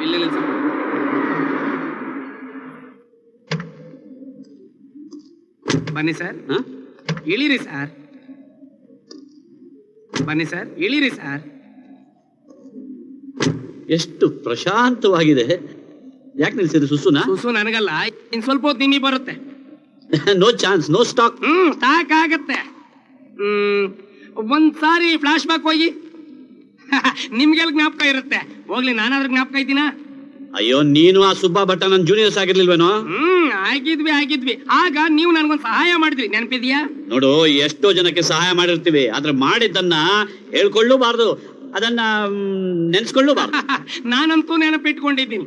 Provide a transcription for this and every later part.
ಇಲ್ಲ ಬನ್ನಿ sir. ಇಳಿರಿ sir. ಬನ್ನಿ ಸರ್, ಇಳಿರಿ ಸರ್. ಎಷ್ಟು ಪ್ರಶಾಂತವಾಗಿದೆ. ಯಾಕೆ ನಿಲ್ಸಿದ್ರಿ? ಸುಸುನಾ? ಸುಸು ನನಗಲ್ಲ, ಇನ್ ಸ್ವಲ್ಪ ಹೊತ್ತು ನಿಮಗೆ ಬರುತ್ತೆ. No chance, no stock. Stock ಆಗತ್ತೆ. ಒಂದ್ಸಾರಿ ಫ್ಲಾಶ್ ಬ್ಯಾಕ್ ಹೋಗಿ. ನಿಮ್ಗೆಲ್ಲ ಜ್ಞಾಪಕ ಇರುತ್ತೆ, ಹೋಗ್ಲಿ ನಾನಾದ್ರೂ ಜ್ಞಾಪಕ ಇದ್ದೀನಾ? ಅಯ್ಯೋ, ನೀನು ಆ ಸುಬ್ಬಾ ಭಟ್ಟ ನನ್ನ ಜೂನಿಯರ್ಸ್ ಆಗಿರ್ಲಿಲ್ವೇನೋ? ಆಗಿದ್ವಿ. ಆಗ ನೀವು ನನ್ಗೊಂದು ಸಹಾಯ ಮಾಡಿದ್ರಿ, ನೆನಪಿದ್ಯಾ? ನೋಡು, ಎಷ್ಟೋ ಜನಕ್ಕೆ ಸಹಾಯ ಮಾಡಿರ್ತೀವಿ, ಆದ್ರೆ ಮಾಡಿದ್ದನ್ನ ಹೇಳ್ಕೊಳ್ಳೂಬಾರ್ದು, ಅದನ್ನ ನೆನ್ಸ್ಕೊಳ್ಳೂಬಾರ್ದು. ನಾನಂತೂ ನೆನಪಿಟ್ಕೊಂಡಿದ್ದೀನಿ.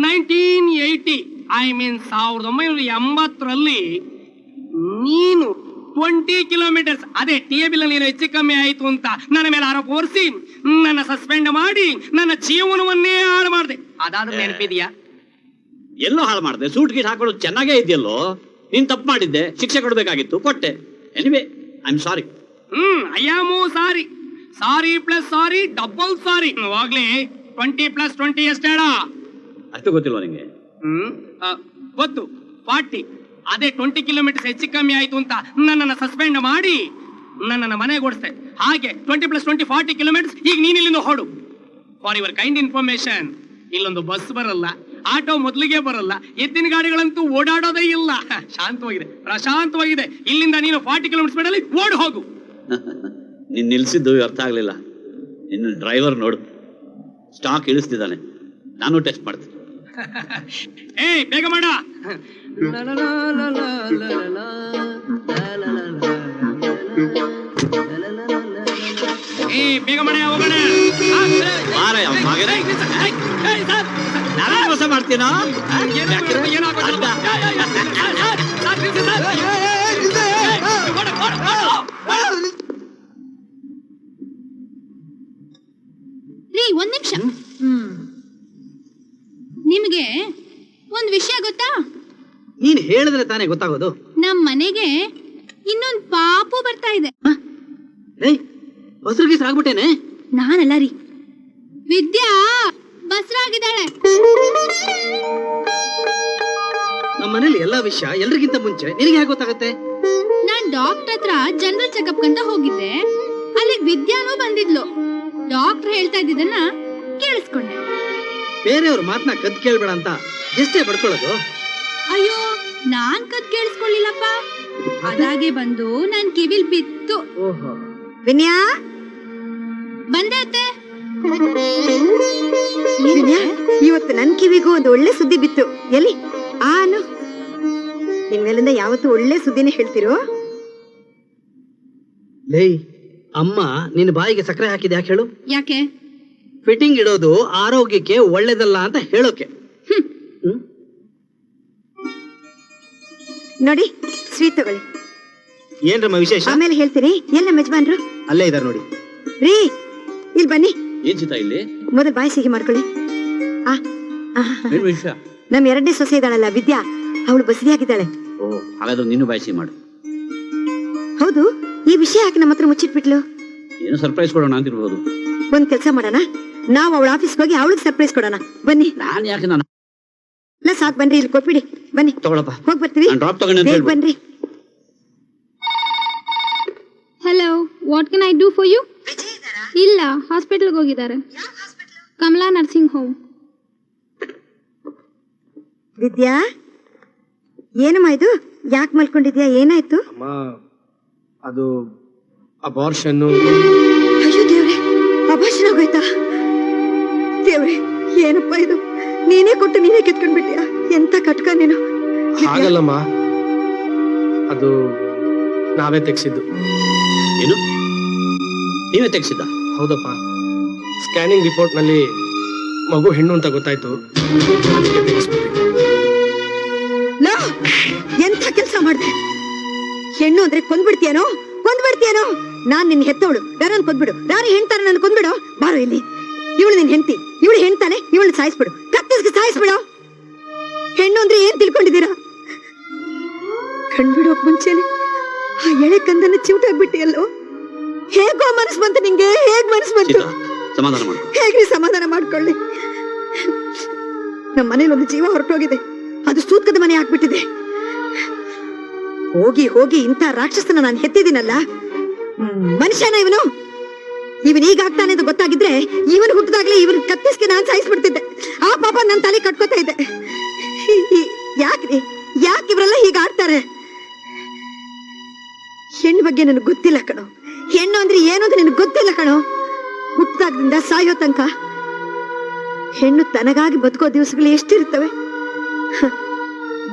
1980 1980ರಲ್ಲಿ ನೀನು 20 ಕಿಲೋಮೀಟರ್ಸ್ ಅದೇ ಟೇಬಲ್ ಅಲ್ಲಿ ಹೆಚ್ಚು ಕಮ್ಮಿ ಆಯ್ತು ಅಂತ ನನ್ನ ಮೇಲೆ ಆರೋಪ ಹೊರಿಸಿ ನನ್ನ ಸಸ್ಪೆಂಡ್ ಮಾಡಿ ನನ್ನ ಜೀವನವನ್ನೇ ಹಾಳು ಮಾಡಿದೆ. ಅದಾದ್ರೂ ನೆನಪಿದ್ಯಾ? ಎಲ್ಲೋ ಹಾಳು ಮಾಡಿದೆ. ಸೂಟ್ ಗೀಟ್ ಹಾಕೊಳ್ಳೋದು ಚೆನ್ನಾಗೇ ಇದೆಯಲ್ಲೋ. ನೀನ್ ತಪ್ಪು ಮಾಡಿದ್ದೆ, ಶಿಕ್ಷೆ ಕೊಡ್ಬೇಕಾಗಿತ್ತು, ಕೊಟ್ಟೆ. Anyway, I am sorry. I am sorry. Sorry plus sorry double sorry. ಹೋಗ್ಲಿ, 20 + 20 ಎಷ್ಟೇಳ? ಅಷ್ಟು ಗೊತ್ತಿಲ್ವ ನಿಂಗೆ? ಗೊತ್ತು, 40. ಅದೇ 20 ಕಿಲೋಮೀಟರ್ಸ್ ಹೆಚ್ಚು ಕಮ್ಮಿ ಆಯ್ತು ಅಂತ ನನ್ನನ್ನು ಸಸ್ಪೆಂಡ್ ಮಾಡಿ ನನ್ನನ್ನು ಮನೆಗೆ ಓಡಿಸ್ತೆ. ಹಾಗೆ 20 + 20 40 ಕಿಲೋಮೀಟರ್ಸ್. ಈಗ ನೀನ್ ಇಲ್ಲಿಂದ ಹೊಡು. ಫಾರ್ ಯುವರ್ ಕೈಂಡ್ ಇನ್ಫಾರ್ಮೇಶನ್, ಇಲ್ಲೊಂದು ಬಸ್ ಬರಲ್ಲ, ಆಟೋ ಮೊದಲಿಗೆ ಬರಲ್ಲ, ಎತ್ತಿನ ಗಾಡಿಗಳಂತೂ ಓಡಾಡೋದೇ ಇಲ್ಲ. ಶಾಂತವಾಗಿದೆ, ಪ್ರಶಾಂತವಾಗಿದೆ. ಇಲ್ಲಿಂದ ನೀನು 40 ಕಿಲೋಮೀಟರ್ ಸ್ಪೀಡಲ್ಲಿ ಓಡ್ ಹೋಗು. ನೀನ್ ನಿಲ್ಸಿದ್ದು ಅರ್ಥ ಆಗ್ಲಿಲ್ಲ. ನಿನ್ನ ಡ್ರೈವರ್ ನೋಡು, ಸ್ಟಾಕ್ ಇಳಿಸ್ತಿದ್ದಾನೆ. ನಾನು ಟೆಸ್ಟ್ ಮಾಡ್ತೀನಿ. ಬೇಗ ಮಾಡ. ಬೇಗ ಮಾಡ, ಹೋಗೋಣ. ಮೋಸ ಮಾಡ್ತೀನೋ? ಒಂದ್ ನಿಮಿಷ. ನಿಮ್ಗೆ ಒಂದ್ ವಿಷಯ ಗೊತ್ತಾ? ನೀನ್ ಹೇಳಿದ್ರೆ ತಾನೇ ಗೊತ್ತಾಗೋದು. ನಮ್ ಮನೆಗೆ ಇನ್ನೊಂದ್ ಪಾಪು ಬರ್ತಾ ಇದೆ. ಬಸ್ರಾಗ್ಬಿಟ್ಟೇನೆ. ನಾನಲ್ಲ ರೀ, ವಿದ್ಯಾ ಬಸ್ರಾಗಿದ್ದಾಳೆ. ನಮ್ಮ ಮನೇಲಿ ಎಲ್ಲಾ ವಿಷಯ ಎಲ್ರಿಗಿಂತ ಮುಂಚೆ ನಿನಗೆ ಹೇಗೆ ಗೊತ್ತಾಗತ್ತೆ? ನಾನ್ ಡಾಕ್ಟರ್ ಹತ್ರ ಜನರಲ್ ಚೆಕಪ್ ಅಂತ ಹೋಗಿದ್ದೆ. ಅಲ್ಲಿ ವಿದ್ಯಾನೂ ಬಂದಿದ್ಲು. ಡಾಕ್ಟರ್ ಹೇಳ್ತಾ ಇದ್ದಿದ್ದನ್ನ ಕೇಳಿಸ್ಕೊಂಡೆ. ಬೇರೆಯವ್ರ ಮಾತನ್ನ ಕದ್ ಕೇಳ್ಬೇಡ ಅಂತ ಎಷ್ಟೇ ಬಡ್ಕೊಳ್ಳೋದು. ಅಯ್ಯೋ, ನಾನ್ ಕದ್ ಕೇಳಿಸ್ಕೊಳ್ಳಿಲ್ಲಪ್ಪ. ಅದಾಗೆ ಬಂದು ನನ್ ಕಿವಿಲ್ ಬಿತ್ತು. ವಿನ್ಯಾ, ಬಂದೆ ಅತ್ತೆ. ಇವತ್ತು ನನ್ ಕಿವಿಗೂ ಒಂದು ಒಳ್ಳೆ ಸುದ್ದಿ ಬಿತ್ತು. ಎಲ್ಲಿ ಆನು ಇನ್ಮೇಲಿಂದ ಯಾವತ್ತು ಒಳ್ಳೆ ಸುದ್ದಿನೇ ಹೇಳ್ತಿರೋ? ಲೇ, ಅಮ್ಮ ನಿನ್ನ ಬಾಯಿಗೆ ಸಕ್ಕರೆ ಹಾಕಿದ ಯಾಕೆ ಹೇಳು? ಯಾಕೆ? ಫಿಟ್ಟಿಂಗ್ ಇಡೋದು ಆರೋಗ್ಯಕ್ಕೆ ಒಳ್ಳೇದಲ್ಲ ಅಂತ ಹೇಳೋಕೆ. ನೋಡಿ, ಸ್ವೀಟ್ ತಗೊಳ್ಳಿ. ಏನ್ರಮ್ಮ ವಿಶೇಷ? ಆಮೇಲೆ ಹೇಳ್ತೀನಿ. ಎಲ್ಲ ಮೆಜಮಾನ್ರು ಅಲ್ಲೇ ಇದಾರೆ ನೋಡಿ. ರೀ, ಇಲ್ಲಿ ಬನ್ನಿ. ಏನ್ ಚಿತ್ತ ಇಲ್ಲಿ? ಮೊದಲು ಬಾಯಿ ಸಿಹಿ ಮಾಡ್ಕೊಳ್ಳಿ. ವಿಷಯ? ನಮ್ 2ನೇ ಸೊಸೆ ಇದ್ದಾಳಲ್ಲ ವಿದ್ಯಾ, ಅವಳು ಬಸರಿ ಆಗಿದ್ದಾಳೆ. ಓ, ಹಾಗಾದ್ರೆ ನೀನು ಬಾಯಿಸಿ ಮಾಡು. ಹೌದು, ಈ ವಿಷಯ ಯಾಕೆ ನಮ್ಮ ಹತ್ರ ಮುಚ್ಚಿಟ್ಬಿಟ್ಲು? ಏನು ಸರ್ಪ್ರೈಸ್ ಕೊಡೋಣ ಅಂತಿರ್ಬೋದು. ಒಂದ್ ಕೆಲಸ ಮಾಡೋಣ, ನಾವು ಅವಳ ಆಫೀಸ್ಗೆ ಹೋಗಿ ಅವಳಿಗೆ ಸರ್ಪ್ರೈಸ್ ಕೊಡೋಣ. ಬನ್ನಿ. ನಾನು ಯಾಕೆ? ನಾನು ಇಲ್ಲ, ಸಾಕ್ ಬನ್ರಿ, ಇಲ್ಲಿ ಕೊಟ್ಬಿಡಿ. ಬನ್ನಿ, ತಗೊಳಪ್ಪ. ಹೋಗಿ ಬರ್ತೀವಿ. ಡ್ರಾಪ್ ತಗೊಂಡು ಬನ್ರಿ. Hello, what can I do for you? ಇಲ್ಲ, ಹಾಸ್ಪಿಟಲ್ಗೆ ಹೋಗಿದ್ದಾರೆ. Kamala nursing home. ವಿದ್ಯಾ, ಏನಮ್ಮ ಇದು? ಯಾಕೆ ಮಲ್ಕೊಂಡಿದ್ಯಾ? ಏನಾಯ್ತು? ಅಮ್ಮ, ಅದು ಅಬಾರ್ಷನ್. ಅಯ್ಯೋ ದೇವ್ರೆ, ಅಬಾರ್ಷನ್ ಆಗೋಯ್ತಾ? ದೇವ್ರೆ, ಏನಪ್ಪ ಇದು? ನೀನೇ ಕೊಟ್ಟು ನೀನೇ ಕಿತ್ಕೊಂಡ್ಬಿಟ್ಯಾ? ಎಂತ ಕಟ್ಕ ನೀನು. ಹಾಗಲ್ಲಮ್ಮ, ಅದು ನಾವೇ ತೆಗ್ಸಿದ್ದು. ಏನು? ನೀವೇ ತೆಗ್ಸಿದ್ದ? ಹೌದಪ್ಪ. ಸ್ಕ್ಯಾನಿಂಗ್ ರಿಪೋರ್ಟ್ ನಲ್ಲಿ ಮಗು ಹೆಣ್ಣು ಅಂತ ಗೊತ್ತಾಯ್ತು. ಅದಕ್ಕೆ ತೆಗಿಸ್ಬಿಟ್ವಿ. ಎಂತ ಕೆಲಸ ಮಾಡಿದೆ? ಹೆಣ್ಣು ಅಂದ್ರೆ ಕೊಂದ್ಬಿಡ್ತೀಯನೋ? ನಾನ್ ನಿನ್ ಹೆತ್ತವಳು. ಯಾರನ್ನ ಕೊಂದ್ಬಿಡು. ಯಾರು ಹೆಣ್ತಾನೆ ನನ್ನ ಕೊಂದ್ಬಿಡು. ಬಾರೋ ಇಲ್ಲಿ. ಇವಳು ನಿನ್ ಹೆಂಡತಿ, ಇವಳು ಹೆಣ್ತಾನೆ. ಇವಳು ಸಾಯಿಸ್ಬಿಡು, ಕತ್ತಿಸ್ಗೆ ಸಾಯಿಸ್ಬಿಡು. ಹೆಣ್ಣು ಅಂದ್ರೆ ಏನ್ ತಿಳ್ಕೊಂಡಿದ್ದೀರಾ? ಕಣ್ಬಿಡೋಕ್ ಮುಂಚೆನೆ ಆ ಎಳೆ ಕಂದನ್ನ ಚಿವುಟಾಗ್ಬಿಟ್ಟಿಯಲ್ಲೋ. ಹೇಗೋ ಮನಸ್ಸು ಬಂತು ನಿಂಗೆ? ಹೇಗ್ ಮನಸ್ಸು ಬಂತು? ಸಮಾಧಾನ ಮಾಡು. ಹೇಗ್ರಿ ಸಮಾಧಾನ ಮಾಡ್ಕೊಳ್ಳಿ? ನಮ್ಮ ಮನೇಲಿ ಒಂದು ಜೀವ ಹೊರಟೋಗಿದೆ. ಅದು ಸೂತ್ಕದ ಮನೆ ಆಗ್ಬಿಟ್ಟಿದೆ. ಹೋಗಿ ಹೋಗಿ ಇಂಥ ರಾಕ್ಷಸನ ನಾನು ಹೆತ್ತಿದ್ದೀನಲ್ಲ. ಮನುಷ್ಯನ ಇವನು. ಇವನ್ ಈಗ ಆಗ್ತಾನೆ ಅಂತ ಗೊತ್ತಾಗಿದ್ರೆ ಇವನು ಹುಟ್ಟಿದಾಗ್ಲೇ ಇವನ್ ಕತ್ತಿಸ್ಗೆ ನಾನು ಸಾಯಿಸ್ಬಿಡ್ತಿದ್ದೆ. ಆ ಪಾಪ ನನ್ನ ತಲೆ ಕಟ್ಕೋತಾ ಇದ್ದೆ. ಯಾಕೆ ಇವರೆಲ್ಲ ಹೀಗೆ ಆಡ್ತಾರೆ? ಹೆಣ್ಣು ಬಗ್ಗೆ ನನಗೆ ಗೊತ್ತಿಲ್ಲ ಕಣೋ. ಹೆಣ್ಣು ಅಂದ್ರೆ ಏನು ಅಂತ ನಿನಗೆ ಗೊತ್ತಿಲ್ಲ ಕಣೋ. ಹುಟ್ಟಿದಾಗ್ದಿಂದ ಸಾಯೋ ತನಕ ಹೆಣ್ಣು ತನಗಾಗಿ ಬದುಕೋ ದಿವಸಗಳು ಎಷ್ಟಿರ್ತವೆ?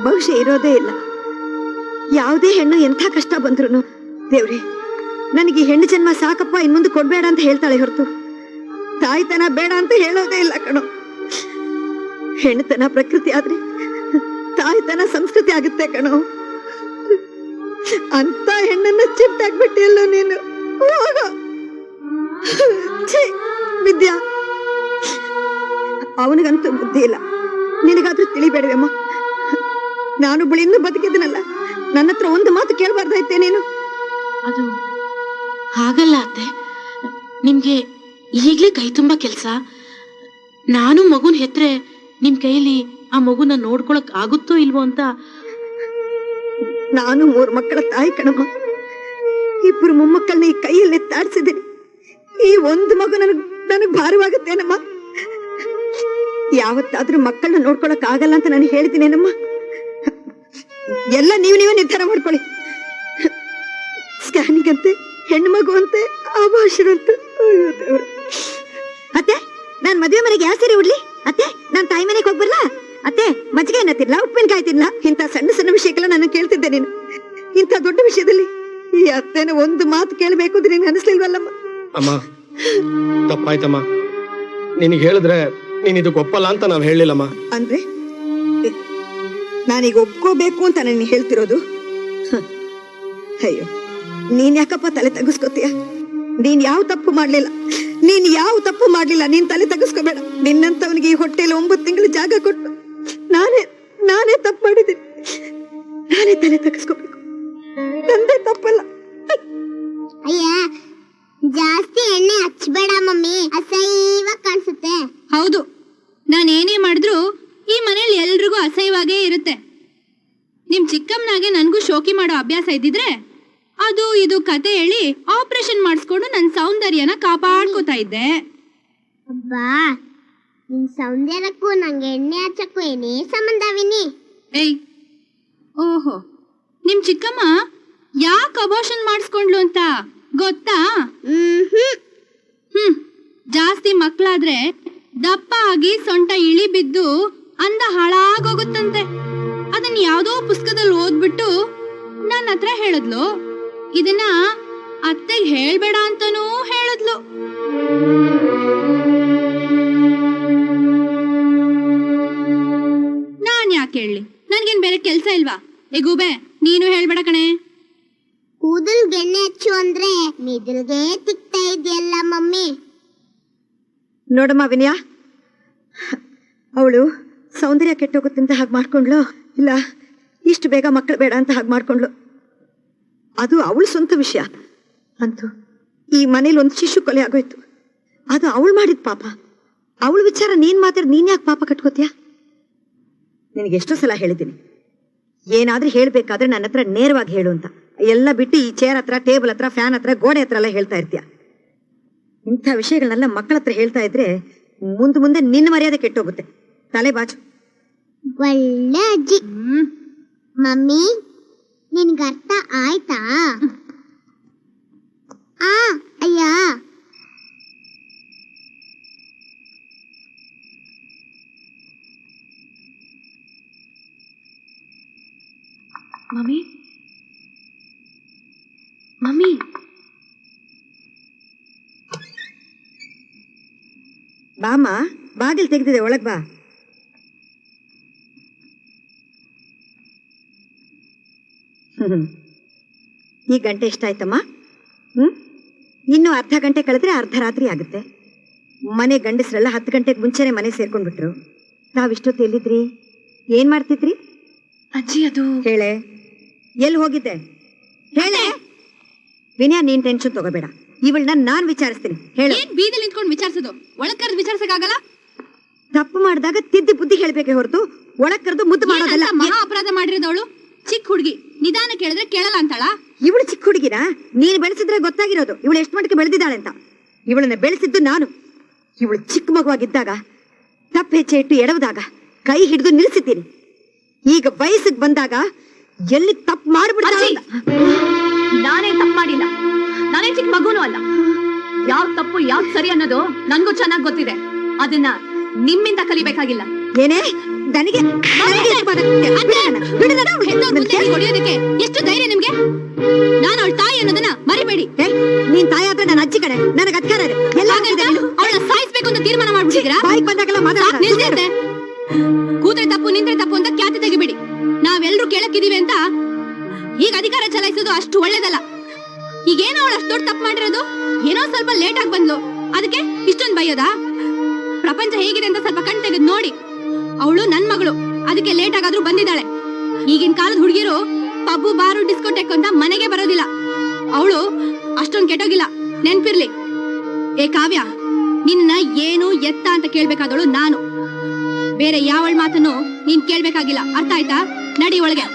ಬಹುಶಃ ಇರೋದೇ ಇಲ್ಲ. ಯಾವುದೇ ಹೆಣ್ಣು ಎಂಥ ಕಷ್ಟ ಬಂದ್ರು ದೇವ್ರೆ ನನಗೆ ಹೆಣ್ಣು ಜನ್ಮ ಸಾಕಪ್ಪ, ಇನ್ ಮುಂದೆ ಕೊಡ್ಬೇಡ ಅಂತ ಹೇಳ್ತಾಳೆ ಹೊರತು ತಾಯ್ತನ ಬೇಡ ಅಂತ ಹೇಳೋದೇ ಇಲ್ಲ ಕಣೋ. ಹೆಣ್ಣುತನ ಪ್ರಕೃತಿ ಆದ್ರೆ ತಾಯ್ತನ ಸಂಸ್ಕೃತಿ ಆಗುತ್ತೆ ಕಣೋ. ಅಂತ ಹೆಣ್ಣನ್ನ ಚಿಟ್ಟಾಗ್ಬಿಟ್ಟಿಯಲ್ಲೋ ನೀನು. ವಿದ್ಯಾ, ಅವನಿಗಂತೂ ಬುದ್ಧಿ ಇಲ್ಲ. ನಿನಗಾದ್ರೂ ತಿಳಿಬೇಡವಮ್ಮ. ನಾನು ಇನ್ನೂ ಬದುಕಿದ್ದೀನಲ್ಲ, ನನ್ನ ಹತ್ರ ಒಂದು ಮಾತು ಕೇಳಬಾರ್ದಾಯ್ತೆ ನೀನು? ಅದು ಹಾಗಲ್ಲ ಅತ್ತೆ, ನಿಮ್ಗೆ ಈಗ್ಲೇ ಕೈ ತುಂಬಾ ಕೆಲ್ಸ. ನಾನು ಮಗುನ್ ಹೆತ್ರೆ ನಿಮ್ ಕೈಯಲ್ಲಿ ಆ ಮಗುನ ನೋಡ್ಕೊಳಕ್ ಆಗುತ್ತೋ ಇಲ್ವೋ ಅಂತ. ನಾನು 3 ಮಕ್ಕಳ ತಾಯಿ ಕಣಮ್ಮ. 2 ಮೊಮ್ಮಕ್ಕಳನ್ನ ಈ ಕೈಯಲ್ಲೇ ತಾಡ್ಸಿದ್ದೀನಿ. ಈ ಒಂದು ಮಗು ನನಗ್ ಭಾರವಾಗುತ್ತೇನಮ್ಮ. ಯಾವತ್ತಾದ್ರೂ ಮಕ್ಕಳನ್ನ ನೋಡ್ಕೊಳಕ್ ಆಗಲ್ಲ ಅಂತ ನಾನು ಹೇಳ್ತೀನೇನಮ್ಮ. ಎಲ್ಲ ನೀವೇ ನಿರ್ಧಾರ ಮಾಡ್ಕೊಳ್ಳಿ. ಸ್ಕ್ಯಾನಿಂಗ್ ಅಂತೆ, ಹೆಣ್ಣು ಮಗು ಅಂತೆ, ಆಭಾಷಣ ಅಂತೆ. ಅತ್ತೆ, ನಾನ್ ಮದುವೆ ಮನೆಗೆ ಯಾವ ಸೀರೆ ಉಡ್ಲಿ? ಅತ್ತೆ, ನಾನ್ ತಾಯಿ ಮನೆಗೆ ಹೋಗ್ಬರ್ಲಾ? ಅತ್ತೆ, ಮಜ್ಜಿಗೆ ಅನ್ನತ್ತಿಲ್ಲ, ಉಪ್ಪಿನಕಾಯಿ ತಿನ್ಲ? ಇಂಥ ಸಣ್ಣ ಸಣ್ಣ ವಿಷಯಕ್ಕೆಲ್ಲ ನಾನು ಕೇಳ್ತಿದ್ದೆ. ನೀನು ಇಂಥ ದೊಡ್ಡ ವಿಷಯದಲ್ಲಿ ಈ ಅತ್ತೆನ ಒಂದು ಮಾತು ಕೇಳಬೇಕು ಅಂತ ನಿನ್ಗೆ ಅನಿಸ್ಲಿಲ್ವಲ್ಲಮ್ಮ? ಅಮ್ಮ, ತಪ್ಪಾಯ್ತಮ್ಮ. ನಿನಗೆ ಹೇಳಿದ್ರೆ ನೀನ್ ಇದಕ್ಕೆ ಒಪ್ಪಲ್ಲ ಅಂತ ನಾವ್ ಹೇಳಿಲ್ಲಮ್ಮ. ಅಂದ್ರೆ ನಾನೀಗ ಒಪ್ಕೋಬೇಕು ಅಂತ ನಾನು ಹೇಳ್ತಿರೋದು? ಅಯ್ಯೋ, ನೀನ್ ಯಾಕಪ್ಪ ತಲೆ ತಗ್ಗಿಸ್ಕೊತೀಯ? ನೀನ್ ಯಾವ ತಪ್ಪು ಮಾಡ್ಲಿಲ್ಲ. ನೀನ್ ತಲೆ ತಗ್ಗಿಸ್ಕೋಬೇಡ. ನಿನ್ನಂತವನಿಗೆ ಈ ಹೊಟ್ಟೆಯಲ್ಲಿ 9 ತಿಂಗಳು ಜಾಗ ಕೊಟ್ಟು ನಾನೇ ತಪ್ಪು ಮಾಡಿದ್ದೀನಿ. ನಾನೇ ತಲೆ ತಗ್ಗಿಸ್ಕೋಬೇಕು. ನಂದೇ ತಪ್ಪಲ್ಲ. ಅಯ್ಯ, ಜಾಸ್ತಿ ಎಣ್ಣೆ ಹಚ್ಚಬೇಡ ಮಮ್ಮಿ, ಅಸಹ್ಯವಾಗಿ ಕಾಣಿಸುತ್ತೆ. ಹೌದು, ನಾನೇನೇ ಮಾಡಿದ್ರು ಈ ಮನೇಲಿ ಎಲ್ರಿಗೂ ಅಸಹ್ಯವಾಗೇ ಇರುತ್ತೆ. ನಿಮ್ ಚಿಕ್ಕಮ್ಮನಾಗೆ ನನ್ಗೂ ಶೋಕಿ ಮಾಡೋ ಅಭ್ಯಾಸ ಇದ್ದಿದ್ರೆ ಅದು ಇದು ಕತೆ ಹೇಳಿ ಆಪರೇಷನ್ ಮಾಡಿಸ್ಕೊಂಡು ನನ್ನ ಸೌಂದರ್ಯನ ಕಾಪಾಡ್ಕೋತಾ ಇದ್ದೆ. ಅಬ್ಬಾ, ನಿನ್ ಸೌಂದರ್ಯಕ್ಕೂ ನಂಗೆ ಎಣ್ಣೆ ಹಚ್ಚಕ್ಕೂ ಏನೇ ಸಂಬಂಧವಿನಿ? ಏಯ್, ಓಹೋ, ನಿಮ್ ಚಿಕ್ಕಮ್ಮ ಯಾಕೆ ಅಬೋಷನ್ ಮಾಡಿಸ್ಕೊಂಡ್ಲು ಅಂತ ಗೊತ್ತಾ? ಜಾಸ್ತಿ ಮಕ್ಕಳಾದ್ರೆ ದಪ್ಪ ಆಗಿ ಸೊಂಟ ಇಳಿ ಬಿದ್ದು ಅಂದ ಹಾಳಾಗೋಗುತ್ತಂತೆ. ಅದನ್ನ ಯಾವ್ದೋ ಪುಸ್ತಕದಲ್ಲಿ ಓದ್ಬಿಟ್ಟು ನನ್ನ ಹತ್ರ ಹೇಳಿದ್ಲು. ಇದನ್ನ ಅತ್ತೆಗೆ ಹೇಳ್ಬೇಡ ಅಂತಾನೂ ಹೇಳಿದ್ಲು. ನಾನ್ ಯಾಕೆ ಹೇಳಿ? ನನ್ಗೇನ್ ಬೇರೆ ಕೆಲ್ಸ ಇಲ್ವಾ? ಏ ಗೂಬೆ, ನೀನು ಹೇಳ್ಬೇಡ ಕಣೆ. ಕೂದಲ್ಗೆ ಎಣ್ಣೆ ಹಚ್ಚು ಅಂದ್ರೆ ಮಿದಲ್ಗೆ ತಿಕ್ತಾ ಇದೆಯಲ್ಲ ಮಮ್ಮಿ. ನೋಡಮ್ಮ ವಿನಯ, ಅವಳು ಸೌಂದರ್ಯ ಕೆಟ್ಟೋಗುತ್ತಂತ ಹಾಗೆ ಮಾಡ್ಕೊಂಡ್ಲು, ಇಲ್ಲ ಇಷ್ಟು ಬೇಗ ಮಕ್ಕಳು ಬೇಡ ಅಂತ ಹಾಗೆ ಮಾಡ್ಕೊಂಡ್ಲು. ಅದು ಅವಳ ಸ್ವಂತ ವಿಷಯ. ಅಂತೂ ಈ ಮನೇಲಿ ಒಂದು ಶಿಶು ಕೊಲೆ ಆಗೋಯ್ತು. ಅದು ಅವಳು ಮಾಡಿದ ಪಾಪ. ಅವಳ ವಿಚಾರ ನೀನ್ ಮಾತಾಡಿ ನೀನ್ ಯಾಕೆ ಪಾಪ ಕಟ್ಕೋತೀಯ? ನಿನಗೆ ಎಷ್ಟೋ ಸಲ ಹೇಳಿದ್ದೀನಿ, ಏನಾದ್ರೂ ಹೇಳ್ಬೇಕಾದ್ರೆ ನನ್ನ ಹತ್ರ ನೇರವಾಗಿ ಹೇಳು ಅಂತ. ಎಲ್ಲ ಬಿಟ್ಟು ಈ ಚೇರ್ ಹತ್ರ, ಟೇಬಲ್ ಹತ್ರ, ಫ್ಯಾನ್ ಹತ್ರ, ಗೋಡೆ ಹತ್ರ ಎಲ್ಲ ಹೇಳ್ತಾ ಇರ್ತೀಯ. ಇಂಥ ವಿಷಯಗಳನ್ನೆಲ್ಲ ಮಕ್ಕಳ ಹತ್ರ ಹೇಳ್ತಾ ಇದ್ರೆ ಮುಂದೆ ನಿನ್ನ ಮರ್ಯಾದೆ ಕೆಟ್ಟೋಗುತ್ತೆ. ತಲೆ ಬಾಚು. ಒಳ್ಳೆ ಅಜ್ಜಿ. ಮಮ್ಮಿ, ನಿನ್ಗೆ ಅರ್ಥ ಆಯ್ತಾ? ಅಯ್ಯ, ಮಮ್ಮಿ, ಮಮ್ಮಿ, ಬಾಮ್ಮ, ಬಾಗಿಲು ತೆಗೆದಿದೆ, ಒಳಗ್ ಬಾ. ಈ ಗಂಟೆ ಎಷ್ಟಾಯ್ತಮ್ಮ? ಇನ್ನು ಅರ್ಧ ಗಂಟೆ ಕಳೆದ್ರೆ ಅರ್ಧ ರಾತ್ರಿ ಆಗುತ್ತೆ. ಮನೆ ಗಂಡಸ್ರೆಲ್ಲ 10 ಗಂಟೆಗೆ ಮುಂಚೆನೆ ಮನೆ ಸೇರ್ಕೊಂಡ್ಬಿಟ್ರು. ನಾವಿಷ್ಟೊತ್ತು ಎಲ್ಲಿದ್ರಿ? ಏನ್ ಮಾಡ್ತಿದ್ರಿ? ಅಜ್ಜಿ, ಅದು ಹೇಳೆ, ಎಲ್ಲಿ ಹೋಗಿದ್ದೆ ಹೇಳೆ. ವಿನಯ, ನೀನ್ ಟೆನ್ಷನ್ ತಗೋಬೇಡ. ಇವಳನ್ನ ನಾನ್ ವಿಚಾರಿಸ್ತೀನಿ. ಹೇಳು. ಏನ್ ಬೀದಿಲ್ ನಿಂತ್ಕೊಂಡು ವಿಚಾರಿಸೋದು? ಒಳಗ್ ಕರೆದು ವಿಚಾರಿಸಕ್ಕಾಗಲ್ಲ? ತಪ್ಪು ಮಾಡಿದಾಗ ತಿದ್ದಿ ಬುದ್ಧಿ ಹೇಳ್ಬೇಕೆ ಹೊರತು ಒಳಗ್ ಕರೆದು ಮುದ್ದು ಮಾಡೋದಲ್ಲ. ಮಹಾ ಅಪರಾಧ ಮಾಡಿರೋದವಳು ಚಿಕ್ಕ ಹುಡುಗಿ, ನಿಧಾನ ಕೇಳಿದ್ರೆ ಕೇಳಲ್ಲ ಅಂತಾಳ. ಇವಳು ಚಿಕ್ಕ ಹುಡುಗಿನ ನೀನು ಬೆಳೆಸಿದ್ರೆ ಗೊತ್ತಾಗಿರೋದು ಇವಳು ಎಷ್ಟು ಮಟ್ಟಿಗೆ ಬೆಳೆದಿದ್ದಾಳೆ ಅಂತ. ಇವಳನ್ನ ಬೆಳೆಸಿದ್ದು ನಾನು. ಇವಳು ಚಿಕ್ಕ ಮಗುವಾಗಿದ್ದಾಗ ತಪ್ಪು ಹೆಜ್ಜೆ ಇಟ್ಟು ಎಡವದಾಗ ಕೈ ಹಿಡಿದು ನಿಲ್ಲಿಸಿದ್ದೀನಿ. ಈಗ ವಯಸ್ಸಿಗೆ ಬಂದಾಗ ಎಲ್ಲಿ ತಪ್ಪು ಮಾಡ್ಬಿಡ್ತಾಳೆ. ನಾನೇ ತಪ್ಪು ಮಾಡಿಲ್ಲ, ನಾನೇ ಚಿಕ್ಕ ಮಗುನೂ ಅಲ್ಲ. ಯಾವ್ ತಪ್ಪು ಯಾವ್ ಸರಿ ಅನ್ನೋದು ನನ್ಗೂ ಚೆನ್ನಾಗಿ ಗೊತ್ತಿದೆ. ಅದನ್ನ ನಿಮ್ಮಿಂದ ಕಲಿಬೇಕಾಗಿಲ್ಲ. ಏನೇ ನನಗೆ ಹೊಡೆಯೋದಕ್ಕೆ ಎಷ್ಟು ಧೈರ್ಯ ನಿಮ್ಗೆ? ನಾನು ಅವಳ ತಾಯಿ ಅನ್ನೋದನ್ನ ಮರಿಬೇಡಿ. ನೀನ್ ತಾಯಿ ಆದ್ರೆ ನನ್ನ ಅಜ್ಜಿ ಕಡೆ, ನನಗೆ ಅಧಿಕಾರ ಇದೆ. ಅವಳನ್ನ ಸಾಯಿಸ್ಬೇಕು ಅಂತ ತೀರ್ಮಾನ ಮಾಡ್ಬಿಟ್ಟಿದ್ದೀರಾ? ಬಾಯಿಗೆ ಬಂದಾಗೆಲ್ಲ ನಿಲ್ಸೈತೆ. ಕೂತ್ರೆ ತಪ್ಪು ನಿಂತ್ರೆ ತಪ್ಪು ಅಂತ ಖ್ಯಾತಿ ತೆಗಿಬೇಡಿ. ನಾವೆಲ್ಲರೂ ಕೇಳಕ್ಕಿದೀವಿ ಅಂತ ಈಗ ಅಧಿಕಾರ ಚಲಾಯಿಸೋದು ಅಷ್ಟು ಒಳ್ಳೇದಲ್ಲ. ಈಗೇನೋ ಅವಳು ಅಷ್ಟು ದೊಡ್ಡ ತಪ್ಪು ಮಾಡಿರೋದು, ಏನೋ ಸ್ವಲ್ಪ ಲೇಟ್ ಆಗಿ ಬಂದ್ಲು, ಅದಕ್ಕೆ ಇಷ್ಟೊಂದು ಬೈಯೋದಾ? ಪ್ರಪಂಚ ಹೇಗಿದೆ ಅಂತ ಸ್ವಲ್ಪ ಕಣ್ ತೆಗೆದು ನೋಡಿ. ಅವಳು ನನ್ ಮಗಳು, ಅದಕ್ಕೆ ಲೇಟ್ ಆಗಾದ್ರೂ ಬಂದಿದ್ದಾಳೆ. ಈಗಿನ ಕಾಲದ ಹುಡುಗಿರು ಪಬ್ಬು ಬಾರು ಡಿಸ್ಕೋಟೆಕ್ ಅಂತ ಮನೆಗೆ ಬರೋದಿಲ್ಲ. ಅವಳು ಅಷ್ಟೊಂದು ಕೆಟ್ಟೋಗಿಲ್ಲ, ನೆನ್ಪಿರ್ಲಿ. ಏ ಕಾವ್ಯ, ನಿನ್ನ ಏನು ಎತ್ತ ಅಂತ ಕೇಳ್ಬೇಕಾದವಳು ನಾನು, ಬೇರೆ ಯಾವಳ ಮಾತನ್ನು ನೀನ್ ಕೇಳ್ಬೇಕಾಗಿಲ್ಲ. ಅರ್ಥ ಆಯ್ತಾ? ನಡಿ ಒಳಗೆ.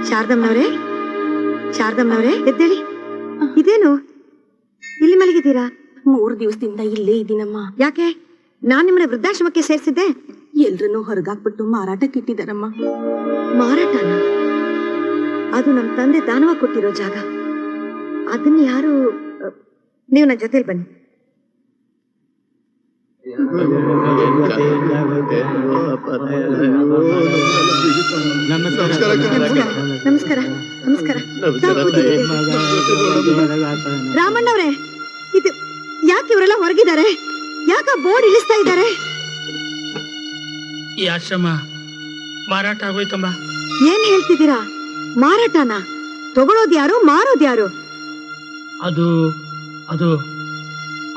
ಶಾರದಮ್ಮನವ್ರೆ, ಶಾರದಮ್ಮನವ್ರೆ, ಎದ್ದೇಳಿ. ಇದೇನು ಇಲ್ಲಿ ಮಲಗಿದ್ದೀರಾ? 3 ದಿವಸದಿಂದ ಇಲ್ಲೇ ಇದ್ದೀನಮ್ಮ. ಯಾಕೆ? ನಾನ್ ನಿಮ್ಮನ್ನ ವೃದ್ಧಾಶ್ರಮಕ್ಕೆ ಸೇರಿಸಿದ್ದೆ. ಎಲ್ರನ್ನೂ ಹೊರಗಾಕ್ಬಿಟ್ಟು ಮಾರಾಟಕ್ಕೆ ಇಟ್ಟಿದಾರಮ್ಮ. ಮಾರಾಟನ? ಅದು ನಮ್ ತಂದೆ ದಾನವ ಕೊಟ್ಟಿರೋ ಜಾಗ. ಅದನ್ನ ಯಾರು? ನೀವು ನನ್ನ ಜೊತೆಲಿ ಬನ್ನಿ. ನಮಸ್ಕಾರ ನಮಸ್ಕಾರ ನಮಸ್ಕಾರ. ರಾಮಣ್ಣವ್ರೆ, ಇದು ಯಾಕೆ ಇವರೆಲ್ಲ ಹೊರಗಿದ್ದಾರೆ? ಯಾಕ ಬೋರ್ಡ್ ಇಳಿಸ್ತಾ ಇದ್ದಾರೆ? ಈ ಆಶ್ರಮ ಮಾರಾಟ ಆಗೋಯ್ತಮ್ಮ. ಏನ್ ಹೇಳ್ತಿದ್ದೀರಾ? ಮಾರಾಟನ? ತಗೊಳೋದ್ ಯಾರು, ಮಾರೋದ್ ಯಾರು? ಅದು ಅದು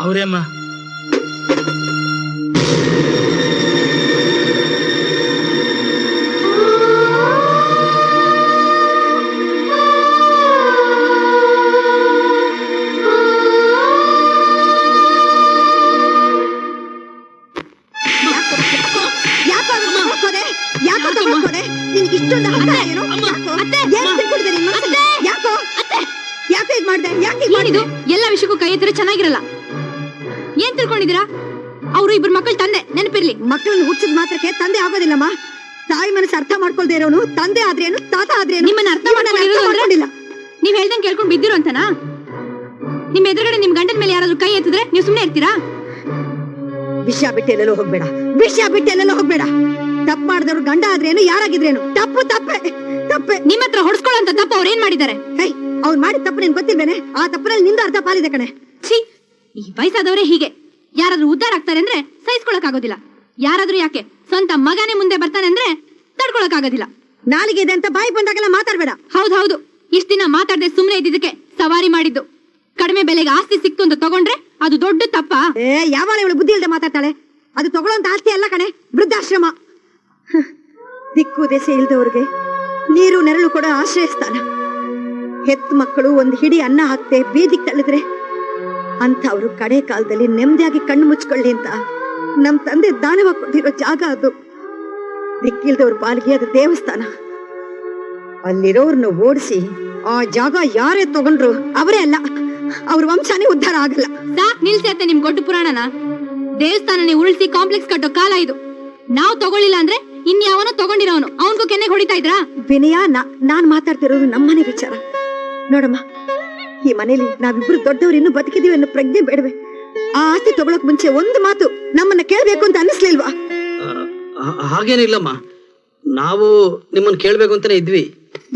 ಅವರೇ ಅಮ್ಮ. ಎಲ್ಲ ವಿಷಯಕ್ಕೂ ಕೈ ಎತ್ತರೆ ಚೆನ್ನಾಗಿರಲ್ಲ. ಏನ್ ತಿಳ್ಕೊಂಡಿದ್ದೀರಾ? ಅವರು ಇಬ್ರು ಮಕ್ಕಳ ತಂದೆ, ನೆನಪಿರ್ಲಿ. ಮಕ್ಕಳನ್ನು ಹುಟ್ಟಿದ ಮಾತ್ರಕ್ಕೆ ತಂದೆ ಆಗೋದಿಲ್ಲಮ್ಮ. ತಾಯಿ ಮನಸ್ಸು ಅರ್ಥ ಮಾಡ್ಕೊಳ್ದೇ ಇರೋನು ತಂದೆ ಆದ್ರೇನು, ತಾತ ಆದ್ರೇನು? ನಿಮ್ಮನ್ನ ಅರ್ಥ ಮಾಡ್ಕೊಂಡಿಲ್ಲ. ನೀವ್ ಹೇಳ್ದಂಗೆ ಕೇಳ್ಕೊಂಡು ಬಿದ್ದಿರೋ ಅಂತನಾ? ನಿಮ್ ಎದುರುಗಡೆ ನಿಮ್ ಗಂಡನ ಮೇಲೆ ಯಾರಾದ್ರೂ ಕೈ ಎತ್ತಿದ್ರೆ ನೀವು ಸುಮ್ನೆ ಇರ್ತೀರಾ? ವಿಷಯ ಬಿಟ್ಟು ಎಲ್ಲೆಲ್ಲೋ ಹೋಗ್ಬೇಡ, ವಿಷಯ ಬಿಟ್ಟು ಎಲ್ಲೆಲ್ಲೋ ಹೋಗ್ಬೇಡ. ತಪ್ಪು ಮಾಡಿದವ್ರು ಗಂಡ ಆದ್ರೇನು, ಯಾರಾಗಿದ್ರೇನು ತಪ್ಪು ತಪ್ಪೆ ತಪ್ಪೆ. ನಿಮ್ಮ ಹತ್ರ ಹೊಡ್ಸ್ಕೊಳ್ಳೋ ತಪ್ಪು ಅವ್ರು ಏನ್ ಮಾಡಿದ್ದಾರೆ? ಹೈ, ಅವ್ರು ಮಾಡಿದ ತಪ್ಪು ನಿನ್ ಗೊತ್ತಿಲ್ವೇನೆ? ಆ ತಪ್ಪನಲ್ಲಿ ನಿಂದ ಅರ್ಧ ಪಾಲಿದೆ ಕಣೆ. ಛೀ, ಈ ವಯಸ್ಸಾದವರೇ ಹೀಗೆ. ಯಾರಾದ್ರೂ ಉದ್ಧಾರ ಆಗ್ತಾರೆ ಅಂದ್ರೆ ಸಹಿಸ್ಕೊಳಕ್ ಆಗೋದಿಲ್ಲ. ಯಾರಾದ್ರೂ ಯಾಕೆ ಸ್ವಂತ ಮಗನೇ ಮುಂದೆ ಬರ್ತಾನೆ ಅಂದ್ರೆ ತಡ್ಕೊಳಕ್ ಆಗೋದಿಲ್ಲ. ನಾಲಿಗೆ ಇದೆ ಅಂತ ಬಾಯಿ ಬಂದಾಗೆಲ್ಲ ಮಾತಾಡ್ಬೇಡ. ಹೌದೌದು, ಇಷ್ಟ ದಿನ ಮಾತಾಡದೆ ಸುಮ್ನೆ ಇದ್ದಿದ್ದಕ್ಕೆ ಸವಾರಿ ಮಾಡಿದ್ದು. ಕಡಿಮೆ ಬೆಲೆಗೆ ಆಸ್ತಿ ಸಿಕ್ತು ಅಂತ ತಗೊಂಡ್ರೆ ಅದು ದೊಡ್ಡ ತಪ್ಪ. ಯಾವಾಗ ಇವಳು ಬುದ್ಧಿ ಇಲ್ಲದೆ ಮಾತಾಡ್ತಾಳೆ? ಅದು ತಗೊಳ್ಳೋಂತ ಆಸ್ತಿ ಅಲ್ಲ ಕಣೆ, ವೃದ್ಧಾಶ್ರಮ. ದಿಕ್ಕು ದೆಸೆ ಇಲ್ದವ್ರಿಗೆ ನೀರು ನೆರಳು ಕೊಡೋ ಆಶ್ರಯ ಸ್ಥಾನ. ಹೆತ್ತ ಮಕ್ಕಳು ಒಂದು ಹಿಡಿ ಅನ್ನ ಹಾಕ್ತೆ ಬೀದಿಗೆ ತಳ್ಳಿದ್ರೆ ಅಂತ ಅವರು ಕಡೆ ಕಾಲದಲ್ಲಿ ನೆಮ್ಮದಿಯಾಗಿ ಕಣ್ಣು ಮುಚ್ಕೊಳ್ಳಿ ಅಂತ ನಮ್ ತಂದೆ ದಾನವ ಕೊಟ್ಟಿರೋ ಜಾಗ ಅದು. ದಿಕ್ಕಿಲ್ದವ್ರ ಪಾಲಿಗೆ ಅದು ದೇವಸ್ಥಾನ. ಅಲ್ಲಿರೋರ್ನ ಓಡಿಸಿ ಆ ಜಾಗ ಯಾರೇ ತಗೊಂಡ್ರು ಅವರೇ ಅಲ್ಲ, ಅವ್ರ ವಂಶನೇ ಉದ್ಧಾರ ಆಗಲ್ಲ. ಸಾಕ್ ನಿಲ್ಸಿ ಅತ್ತೆ ನಿಮ್ ಗೊಡ್ಡು ಪುರಾಣನ. ದೇವಸ್ಥಾನನೇ ಉಳಿಸಿ ಕಾಂಪ್ಲೆಕ್ಸ್ ಕಟ್ಟೋ ಕಾಲ ಇದು. ನಾವ್ ತಗೊಳ್ಳಿಲ್ಲ ಅಂದ್ರೆ ಇನ್ಯಾವನೋ ತಗೊಂಡಿರೋನು ಅವನ್ಗೂ ಕೆನ್ನೆಗೆ ಹೊಡಿತಾ ಇದ್ರಾ? ವಿನಯ, ನಾನ್ ಮಾತಾಡ್ತಿರೋದು ನಮ್ಮನೆ ವಿಚಾರ. ನೋಡಮ್ಮ, ಈ ಮನೇಲಿ ನಾವಿಬ್ರು ದೊಡ್ಡವ್ರು ಇನ್ನೂ ಬದುಕಿದೀವಿ ಅನ್ನೋ ಪ್ರಜ್ಞೆ ಬೇಡವೆ? ಆ ಆಸ್ತಿ ತಗೊಳಕ್ ಮುಂಚೆ ಒಂದು ಮಾತು ನಮ್ಮನ್ನ ಕೇಳ್ಬೇಕು ಅಂತ ಅನ್ನಿಸ್ಲಿಲ್ವಾ? ಹಾಗೇನಿಲ್ಲಮ್ಮ, ನಾವು ನಿಮ್ಮನ್ನ ಕೇಳ್ಬೇಕು ಅಂತಾನೆ ಇದ್ವಿ.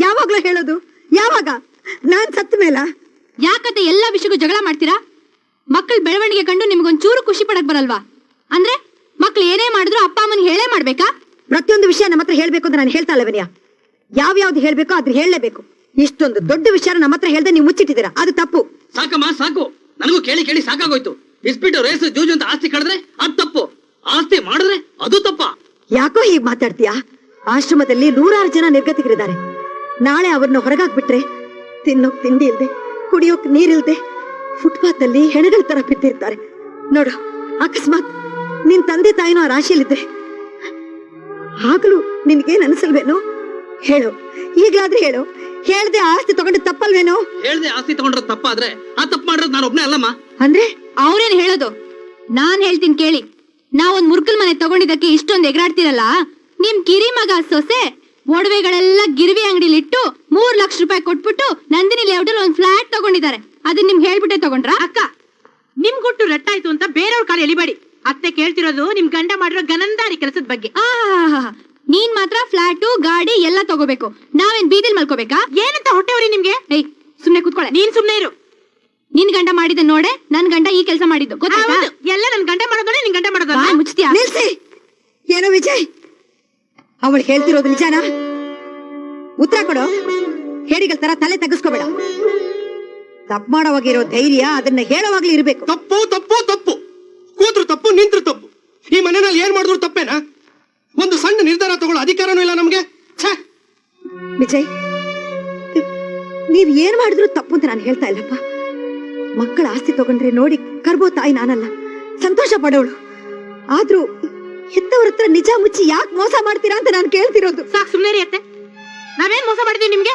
ಯಾವಾಗ್ಲೂ ಹೇಳೋದು? ಯಾವಾಗ? ನಾನ್ ಸತ್ತ ಮೇಲ? ಯಾಕತ್ತೆ ಎಲ್ಲಾ ವಿಷಯಕ್ಕೂ ಜಗಳ ಮಾಡ್ತೀರಾ? ಮಕ್ಕಳ ಬೆಳವಣಿಗೆ ಕಂಡು ನಿಮ್ಗೊಂಚೂರು ಖುಷಿ ಪಡಕ್ ಬರಲ್ವಾ? ಅಂದ್ರೆ ಮಕ್ಳು ಏನೇ ಮಾಡಿದ್ರು ಅಪ್ಪ ಅಮ್ಮನ್ ಹೇಳೇ ಮಾಡ್ಬೇಕಾ? ಪ್ರತಿಯೊಂದು ವಿಷಯ ನಮ್ಮ ಹತ್ರ ಹೇಳ್ಬೇಕು ಅಂತ ನಾನು ಹೇಳ್ತಾ ಇಲ್ಲ ವಿನಯ. ಯಾವ್ಯಾವ್ದು ಹೇಳ್ಬೇಕೋ ಅದ್ರ ಹೇಳಲೇಬೇಕು. ಇಷ್ಟೊಂದು ದೊಡ್ಡ ವಿಷಯ ನಮ್ಮ ಹತ್ರ ಹೇಳ್ದೆ ನೀವು ಮುಚ್ಚಿಟ್ಟಿದ್ದೀರಾ, ಅದು ತಪ್ಪು. ಸಾಕಮ್ಮ ಸಾಕು, ನನಗೂ ಕೇಳಿ ಕೇಳಿ ಸಾಕಾಗೋಯ್ತು. ಇಸ್ಬಿಟ್ಟು ರೇಸ್ ಜೂಜು ಅಂತ ಆಸ್ತಿ ಕಳೆದ್ರೆ ಅದು ತಪ್ಪು, ಆಸ್ತಿ ಮಾಡಿದ್ರೆ ಅದು ತಪ್ಪ. ಯಾಕೋ ಹೀಗ್ ಮಾತಾಡ್ತೀಯಾ? ಆಶ್ರಮದಲ್ಲಿ 100 ಜನ ನಿರ್ಗತಿಕರಿದ್ದಾರೆ. ನಾಳೆ ಅವ್ರನ್ನ ಹೊರಗಾಕ್ಬಿಟ್ರೆ ತಿನ್ನೋಕ್ ತಿಂಡಿ ಇಲ್ದೆ, ಕುಡಿಯೋಕ್ ನೀರಿಲ್ದೆ ಫುಟ್ಪಾತ್ ಅಲ್ಲಿ ಹೆಣಗಳ ತರ ಬಿದ್ದಿರ್ತಾರೆ. ನೋಡು, ಅಕಸ್ಮಾತ್ ನಿನ್ ತಂದೆ ತಾಯಿನೋ ಆ ರಾಶಿಯಲ್ಲಿದ್ರೆ ಆಗ್ಲೂ ನಿನ್ಗೇನ್ ಅನ್ಸಲ್ವೇನೋ? ಹೇಳು, ಈಗ್ಲಾದ್ರೆ ಹೇಳು. ಹೇಳ್ದೆ ಆಸ್ತಿ ತಗೊಂಡು ತಪ್ಪಲ್ವೇನೋ? ಹೇಳ್ದೆ ಆಸ್ತಿ ತಗೊಂಡ್ರೆ ತಪ್ಪಾದ್ರೆ ಆ ತಪ್ಪು ಮಾಡಿರೋದು ನಾನು ಒಬ್ನೇ ಅಲ್ಲಮ್ಮ. ಅಂದ್ರೆ ಅವ್ರೇನ್ ಹೇಳೋದು? ನಾನ್ ಹೇಳ್ತೀನಿ ಕೇಳಿ. ನಾವೊಂದ್ ಮುರ್ಕಲ್ ಮನೆ ತಗೊಂಡಿದ್ದಕ್ಕೆ ಇಷ್ಟೊಂದ್ ಎಗರಾಡ್ತಿರಲ್ಲ. ನಿಮ್ ಕಿರಿ ಮಗ ಸೊಸೆ ಒಡವೆಗಳೆಲ್ಲ ಗಿರ್ವಿ ಅಂಗಡಿಲಿಟ್ಟು 3 ಲಕ್ಷ ರೂಪಾಯಿ ಕೊಟ್ಬಿಟ್ಟು ನಂದಿನಿ ಲೇಔಟಲ್ಲಿ ಒಂದ್ ಫ್ಲಾಟ್ ತಗೊಂಡಿದ್ದಾರೆ. ಅದನ್ನ ನಿಮ್ಗೆ ಹೇಳ್ಬಿಟ್ಟೆ ತಗೊಂಡ್ರಾ? ಅಕ್ಕ, ನಿಮ್ ಗುಟ್ಟು ರಟ್ಟಾಯ್ತು ಅಂತ ಬೇರೆಯವ್ರ ಕಾಲ ಎಳಿಬೇಡಿ. ಅತ್ತೆ ಕೇಳ್ತಿರೋದು ನಿಮ್ ಗಂಡ ಮಾಡಿರೋ ಗನಂದಾರಿ ಕೆಲಸದ ಬಗ್ಗೆ. ನೀನ್ ಮಾತ್ರ ಫ್ಲಾಟು ಗಾಡಿ ಎಲ್ಲ ತಗೋಬೇಕು, ನಾವೇನ್ ಬೀದಿಲ್ ಮಲ್ಕೋಬೇಕಾ? ಏನಂತ ಹೊಟ್ಟೆವ್ರಿ ನಿಮ್ಗೆ? ಏಯ್, ಸುಮ್ನೆ ಕೂತ್ಕೊಳ್ಳೆ. ನೀನ್ ಸುಮ್ನೆ ಇರು. ನಿನ್ ಗಂಡ ಮಾಡಿದ ನೋಡೆ ನನ್ ಗಂಡ ಈ ಕೆಲಸ ಮಾಡಿದ್ದು ಗೊತ್ತಾಯ್ತಾ? ಹೌದು, ಎಲ್ಲ ನನ್ ಗಂಡ ಮಾಡೋದೋಳೆ ನಿನ್ ಗಂಡ ಮಾಡೋದಲ್ಲ. ಬಾಯ್ ಮುಚ್ತೀಯಾ? ನಿಲ್ಸಿ. ಏನೋ ವಿಜಯ್, ಅವಳು ಹೇಳ್ತಿರೋದು ನಿಜಾನಾ? ಉತ್ತರ ಕೊಡು. ಹೇಳಿಗಳ ತರ ತಲೆ ತಗ್ಗಿಸ್ಕೋಬೇಡ. ತಪ್ಪು ಮಾಡೋವಾಗಿರೋ ಧೈರ್ಯ ಅದನ್ನ ಹೇಳೋವಾಗ್ಲೂ ಇರ್ಬೇಕು. ತಪ್ಪು ತಪ್ಪು ತಪ್ಪು, ಕೂತ್ರು ತಪ್ಪು, ನಿಂತ್ರು ತಪ್ಪು. ಈ ಮನೆಯಲ್ಲಿ ಏನ್ ಮಾಡಿದ್ರು ತಪ್ಪೇನಾ? ಒಂದು ಸಣ್ಣ ನಿರ್ಧಾರ ತಗೊಳ್ಳೋ ಅಧಿಕಾರನೂ ಇಲ್ಲ ನಮ್ಗೆ. ವಿಜಯ್, ನೀವ್ ಏನ್ ಮಾಡಿದ್ರು ತಪ್ಪು ಅಂತ ನಾನು ಹೇಳ್ತಾ ಇಲ್ಲಪ್ಪ. ಮಕ್ಕಳ ಆಸ್ತಿ ತಗೊಂಡ್ರೆ ನೋಡಿ ಕರ್ಬೋ ತಾಯಿ ನಾನಲ್ಲ, ಸಂತೋಷ ಪಡೋಳು. ಆದ್ರೂ ಹೆತ್ತವ್ರ ಹತ್ರ ನಿಜ ಮುಚ್ಚಿ ಯಾಕೆ ಮೋಸ ಮಾಡ್ತೀರಾ ಅಂತ ನಾನು ಕೇಳ್ತಿರೋದು. ಸಾಕ್ ಸುಮ್ನೆ ರೀ ಅತ್ತೆ. ನಾವೇನ್ ಮೋಸ ಮಾಡಿದೀವಿ ನಿಮ್ಗೆ?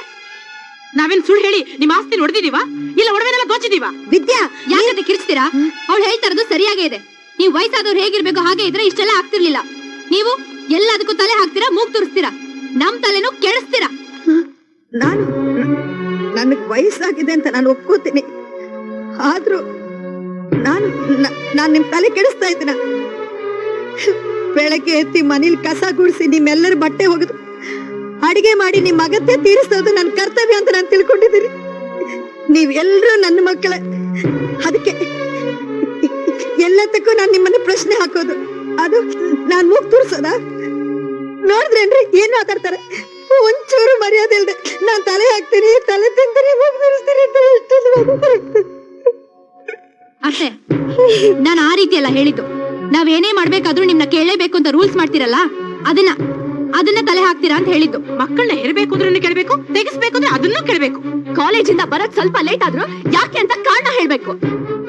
ನಾವೇನ್ ಸುಳ್ಳು ಹೇಳಿ ನಿಮ್ ಆಸ್ತಿ ಹೊಡೆದಿದೀವಾ? ಇಲ್ಲ ಒಡವೆನೆಲ್ಲ ದೋಚಿದೀವಾ? ವಿದ್ಯಾ, ಯಾಕೆ ಕಿರ್ಚ್ತೀರಾ? ಅವ್ಳು ಹೇಳ್ತಾ ಇರೋದು ಸರಿಯಾಗೇ ಇದೆ. ನೀವು ವಯಸ್ಸಾದವ್ರು ಹೇಗಿರ್ಬೇಕು ಹಾಗೆ ಇದ್ರೆ ಇಷ್ಟೆಲ್ಲ ಆಗ್ತಿರ್ಲಿಲ್ಲ. ನೀವು ಎಲ್ಲದಕ್ಕೂ ತಲೆ ಹಾಕ್ತೀರಾ, ಮೂಗ್ ತುರಿಸ್ತೀರಾ, ನಮ್ ತಲೆನೂ ಕೆಡಿಸ್ತೀರಾ. ನನಗ್ ವಯಸ್ಸಾಗಿದೆ ಅಂತ ನಾನು ಒಪ್ಕೋತೀನಿ. ಆದ್ರೂ ನಾನು ನಿಮ್ ತಲೆ ಕೆಡಿಸ್ತಾ ಇದ್ದೀನ? ಬೆಳಗ್ಗೆ ಎತ್ತಿ ಮನೇಲಿ ಕಸ ಗುಡಿಸಿ ನಿಮ್ಮೆಲ್ಲರ ಬಟ್ಟೆ ಒಗೆದು ಅಡಿಗೆ ಮಾಡಿ ನಿಮ್ ಅಗತ್ಯ ತೀರಿಸೋದು ನನ್ನ ಕರ್ತವ್ಯ ಅಂತ ನಾನು ತಿಳ್ಕೊಂಡಿದ್ದೀನಿ. ನೀವೆಲ್ಲರೂ ನನ್ನ ಮಕ್ಕಳೇ. ಅದಕ್ಕೆ ಎಲ್ಲದಕ್ಕೂ ನಾನು ನಿಮ್ಮನ್ನ ಪ್ರಶ್ನೆ ಹಾಕೋದು, ಅದು ನಾನ್ ಮೂಗ್ ತೋರ್ಸೋದ? ನೋಡಿದ್ರೇನ್ರಿ ಏನ್ ಮಾತಾಡ್ತಾರೆ? ಒಂಚೂರು ಮರ್ಯಾದೆ ಇಲ್ದೆ ನಾನ್ ತಲೆ ಹಾಕ್ತೀನಿ, ತಲೆ ತಿಂತೀನಿ, ಮೂಗ್ ತೋರಿಸ್ತೀನಿ ಅಂತ ಅಷ್ಟೇ. ನಾನು ಆ ರೀತಿ ಎಲ್ಲ ಹೇಳಿದ್ದು. ನಾವೇನೇ ಮಾಡ್ಬೇಕಾದ್ರೂ ನಿಮ್ನ ಕೇಳಲೇಬೇಕು ಅಂತ ರೂಲ್ಸ್ ಮಾಡ್ತಿರಲ್ಲ, ಅದನ್ನ ತಲೆ ಹಾಕ್ತೀರಾ ಅಂತ ಹೇಳಿದ್ದು. ಮಕ್ಕಳನ್ನ ಹೆರಬೇಕು ಅಂದ್ರೆ ಕೇಳ್ಬೇಕು, ತೆಗಿಸ್ಬೇಕು ಅಂದ್ರೆ ಅದನ್ನೂ ಕೇಳ್ಬೇಕು. ಕಾಲೇಜಿಂದ ಬರಕ್ ಸ್ವಲ್ಪ ಲೇಟ್ ಆದ್ರೂ ಯಾಕೆ ಅಂತ ಕಾರಣ ಹೇಳ್ಬೇಕು.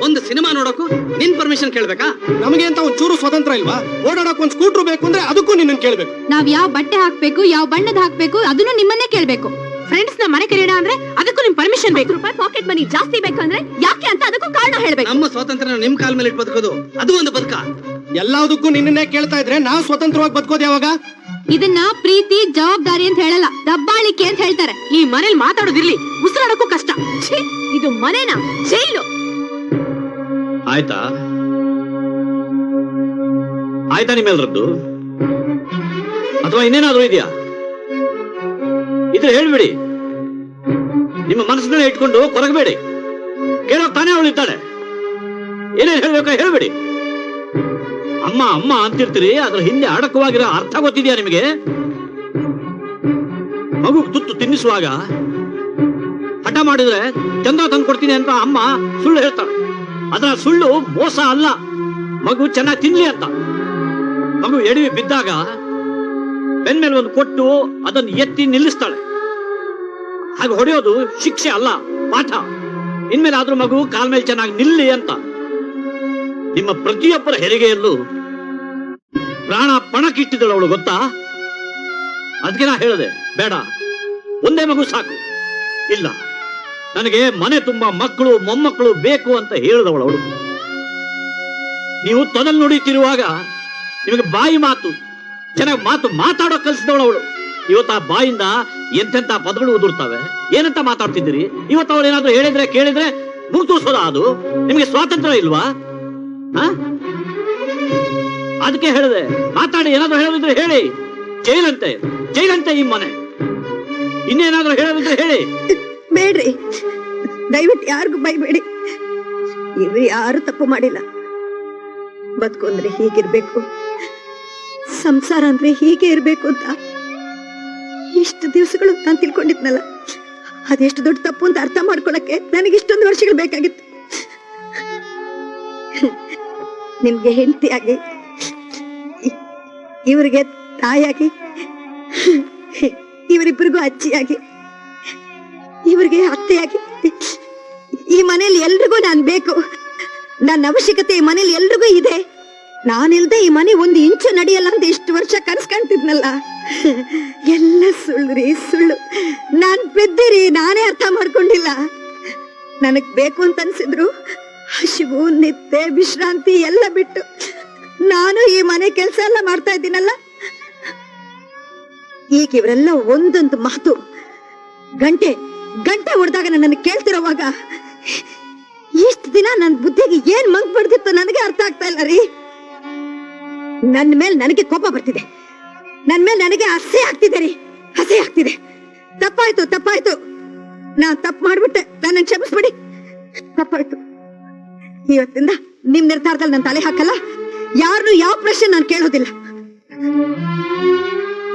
ಒಂದು ಸಿನಿಮಾ ನೋಡೋಕು ನಿನ್ ಪರ್ಮಿಷನ್ ಕೇಳ್ಬೇಕಾ? ನಮಗೆ ಅಂತ ಒಂಚೂರು ಸ್ವತಂತ್ರ ಇಲ್ವಾ? ಓಡಾಡಕ್ ಒಂದ್ ಸ್ಕೂಟ್ರು ಬೇಕು ಅಂದ್ರೆ ಅದಕ್ಕೂ ನಿನ್ನ ಕೇಳ್ಬೇಕು. ನಾವ್ ಯಾವ ಬಟ್ಟೆ ಹಾಕ್ಬೇಕು, ಯಾವ ಬಣ್ಣದ ಹಾಕ್ಬೇಕು ಅದನ್ನು ನಿಮ್ಮನ್ನೇ ಕೇಳ್ಬೇಕು. ಫ್ರೆಂಡ್ಸ್ ನ ಮನೆ ಕರೆಯೋಣ ಅಂದ್ರೆ ಅದಕ್ಕೂ ನಿಮ್ ಪರ್ಮಿಷನ್ ಬೇಕು. ರೂಪಾಯಿ ಪಾಕೆಟ್ ಮನಿ ಜಾಸ್ತಿ ಬೇಕು ಅಂದ್ರೆ ಯಾಕೆ ಅಂತ ಅದಕ್ಕೂ ಕಾರಣ ಹೇಳ್ಬೇಕು. ನಮ್ಮ ಸ್ವಾತಂತ್ರ್ಯ ನಿಮ್ ಕಾಲ್ ಮೇಲೆ ಇಟ್ಟು ಬದುಕೋದು ಅದು ಒಂದು ಬದುಕ. ಎಲ್ಲದಕ್ಕೂ ನಿನ್ನೇ ಕೇಳ್ತಾ ಇದ್ರೆ ನಾವು ಸ್ವತಂತ್ರವಾಗಿ ಬದುಕೋದು ಯಾವಾಗ? ಇದನ್ನ ಪ್ರೀತಿ ಜವಾಬ್ದಾರಿ ಅಂತ ಹೇಳಲ್ಲ, ದಬ್ಬಾಳಿಕೆ ಅಂತ ಹೇಳ್ತಾರೆ. ಈ ಮನೇಲಿ ಮಾತಾಡೋದಿರ್ಲಿ, ಉಸಿರಾಡಕ್ಕೂ ಕಷ್ಟ. ಇದು ಮನೇನ ಜೈಲು. ಆಯ್ತಾ ನಿಮ್ಮೆಲ್ಲರದ್ದು? ಅಥವಾ ಇನ್ನೇನಾದ್ರೂ ಇದೆಯಾ? ಇದ್ರೆ ಹೇಳ್ಬಿಡಿ. ನಿಮ್ಮ ಮನಸ್ಸಿನಲ್ಲಿ ಇಟ್ಕೊಂಡು ಕೊರಗಬೇಡಿ. ಕೇಳೋ ತಾನೇ ಅವಳು ಇದ್ದಾಳೆ. ಏನೇನು ಹೇಳ್ಬೇಕ ಹೇಳ್ಬಿಡಿ. ಅಮ್ಮ ಅಮ್ಮ ಅಂತಿರ್ತೀರಿ, ಅದ್ರ ಹಿಂದೆ ಅಡಕವಾಗಿರೋ ಅರ್ಥ ಗೊತ್ತಿದ್ಯಾ ನಿಮಗೆ? ಮಗು ತುತ್ತು ತಿನ್ನಿಸುವಾಗ ಹಠ ಮಾಡಿದ್ರೆ ಚಂದ ತಂದು ಕೊಡ್ತೀನಿ ಅಂತ ಅಮ್ಮ ಸುಳ್ಳು ಹೇಳ್ತಾಳೆ. ಅದರ ಸುಳ್ಳು ಮೋಸ ಅಲ್ಲ, ಮಗು ಚೆನ್ನಾಗಿ ತಿನ್ಲಿ ಅಂತ. ಮಗು ಎಡವಿ ಬಿದ್ದಾಗ ಬೆನ್ ಮೇಲೆ ಒಂದು ಕೊಟ್ಟು ಅದನ್ನು ಎತ್ತಿ ನಿಲ್ಲಿಸ್ತಾಳೆ. ಹಾಗೆ ಹೊಡೆಯೋದು ಶಿಕ್ಷೆ ಅಲ್ಲ, ಪಾಠ. ಇನ್ಮೇಲೆ ಆದ್ರೂ ಮಗು ಕಾಲ್ ಮೇಲೆ ಚೆನ್ನಾಗಿ ನಿಲ್ಲಿ ಅಂತ. ನಿಮ್ಮ ಪ್ರತಿಯೊಬ್ಬರ ಹೆರಿಗೆಯಲ್ಲೂ ಪ್ರಾಣ ಪಣಕ್ಕಿಟ್ಟಿದ್ದಳು ಅವಳು, ಗೊತ್ತಾ? ಅದಕ್ಕೆ ನಾ ಹೇಳಿದೆ ಬೇಡ, ಒಂದೇ ಮಗು ಸಾಕು. ಇಲ್ಲ, ನನಗೆ ಮನೆ ತುಂಬಾ ಮಕ್ಕಳು ಮೊಮ್ಮಕ್ಕಳು ಬೇಕು ಅಂತ ಹೇಳಿದವಳು ಅವಳು. ನೀವು ತೊದಲ್ ನುಡಿತಿರುವಾಗ ನಿಮಗೆ ಬಾಯಿ ಮಾತು ಚೆನ್ನಾಗಿ ಮಾತಾಡೋ ಕಲಿಸಿದವಳು ಅವಳು. ಇವತ್ತು ಆ ಬಾಯಿಂದ ಎಂತೆಂತ ಪದಗಳು ಉದುರ್ತವೆ. ಏನಂತ ಮಾತಾಡ್ತಿದ್ದೀರಿ? ಇವತ್ತು ಅವಳು ಏನಾದ್ರು ಹೇಳಿದ್ರೆ ಕೇಳಿದ್ರೆ ಮುಗ್ತೋಸೋದ? ಅದು ನಿಮಗೆ ಸ್ವಾತಂತ್ರ್ಯ ಇಲ್ವಾ? ಅದಕ್ಕೆ ಹೇಳಿದೆ, ಮಾತಾಡಿ. ಏನಾದ್ರು ಹೇಳೋದಿದ್ರೆ ಹೇಳಿ. ಜೈಲಂತೆ ಈ ಮನೆ. ಇನ್ನೇನಾದ್ರೂ ಹೇಳೋದಿದ್ರೆ ಹೇಳಿ. ಬೇಡ್ರಿ, ದಯವಿಟ್ಟು ಯಾರಿಗೂ ಬೈಬೇಡಿ. ಇವ್ರು ಯಾರು ತಪ್ಪು ಮಾಡಿಲ್ಲ. ಬದುಕು ಅಂದ್ರೆ ಹೀಗಿರ್ಬೇಕು, ಸಂಸಾರ ಅಂದ್ರೆ ಹೀಗೆ ಇರ್ಬೇಕು ಅಂತ ಇಷ್ಟು ದಿವಸಗಳು ನಾನು ತಿಳ್ಕೊಂಡಿದ್ನಲ್ಲ, ಅದೆಷ್ಟು ದೊಡ್ಡ ತಪ್ಪು ಅಂತ ಅರ್ಥ ಮಾಡ್ಕೊಳಕ್ಕೆ ನನಗೆ ಇಷ್ಟೊಂದು ವರ್ಷಗಳು ಬೇಕಾಗಿತ್ತು. ನಿಮ್ಗೆ ಹೆಂಡತಿಯಾಗಿ, ಇವರಿಗೆ ತಾಯಿಯಾಗಿ, ಇವರಿಬ್ಬರಿಗೂ ಅಜ್ಜಿಯಾಗಿ, ಇವರಿಗೆ ಅತ್ತೆಯಾಗಿ, ಈ ಮನೆಯಲ್ಲಿ ಎಲ್ರಿಗೂ ನಾನು ಬೇಕು. ನನ್ನ ಅವಶ್ಯಕತೆ ಈ ಮನೇಲಿ ಎಲ್ರಿಗೂ ಇದೆ. ನಾನಿಲ್ದೆ ಈ ಮನೆ ಒಂದು ಇಂಚು ನಡೆಯಲ್ಲ ಅಂತ ಇಷ್ಟು ವರ್ಷ ಕನಸು ಕಾಣ್ತಿದ್ನಲ್ಲ, ಎಲ್ಲ ಸುಳ್ಳು. ನಾನ್ ಬೆದ್ದಿರಿ, ನಾನೇ ಅರ್ಥ ಮಾಡ್ಕೊಂಡಿಲ್ಲ. ನನಗ್ ಬೇಕು ಅಂತ ಅನ್ಸಿದ್ರು ಹಸಿವು, ನಿದ್ದೆ, ವಿಶ್ರಾಂತಿ ಎಲ್ಲ ಬಿಟ್ಟು ನಾನು ಈ ಮನೆ ಕೆಲಸ ಎಲ್ಲ ಮಾಡ್ತಾ ಇದ್ದೀನಲ್ಲ. ಈಗ ಇವರೆಲ್ಲ ಒಂದೊಂದು ಮಾತು ಗಂಟೆ ಹೊಡೆದಾಗ ನನ್ನನ್ನು ಕೇಳ್ತಿರೋವಾಗ ಇಷ್ಟು ದಿನ ನನ್ನ ಬುದ್ಧಿಗೆ ಏನ್ ಮಂಕ್ ಬಡ್ದಿತ್ತು ನನಗೆ ಅರ್ಥ ಆಗ್ತಾ ಇಲ್ಲ ರೀ. ನನ್ನ ಮೇಲೆ ನನಗೆ ಕೋಪ ಬರ್ತಿದೆ, ನನ್ನ ಮೇಲೆ ನನಗೆ ಅಸಹ್ಯ ಆಗ್ತಿದೆ ರೀ, ಅಸಹ್ಯ ಆಗ್ತಿದೆ. ತಪ್ಪಾಯ್ತು. ನಾನ್ ತಪ್ಪು ಮಾಡ್ಬಿಟ್ಟೆ, ನನ್ನ ಕ್ಷಮಿಸ್ಬಿಡಿ. ತಪ್ಪಾಯ್ತು. ಇವತ್ತಿಂದ ನಿಮ್ ನಿರ್ಧಾರದಲ್ಲಿ ನಾನು ತಲೆ ಹಾಕಲ್ಲ. ಯಾರನ್ನು ಯಾವ ಪ್ರಶ್ನೆ ನಾನು ಕೇಳೋದಿಲ್ಲ.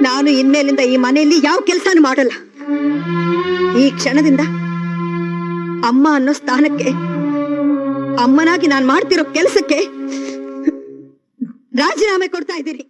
ನಾನು ಇನ್ಮೇಲಿಂದ ಈ ಮನೆಯಲ್ಲಿ ಯಾವ ಕೆಲಸನೂ ಮಾಡಲ್ಲ. ಈ ಕ್ಷಣದಿಂದ ಅಮ್ಮ ಅನ್ನೋ ಸ್ಥಾನಕ್ಕೆ, ಅಮ್ಮನಾಗಿ ನಾನು ಮಾಡ್ತಿರೋ ಕೆಲಸಕ್ಕೆ ರಾಜೀನಾಮೆ ಕೊಡ್ತಾ ಇದ್ದೀರಿ.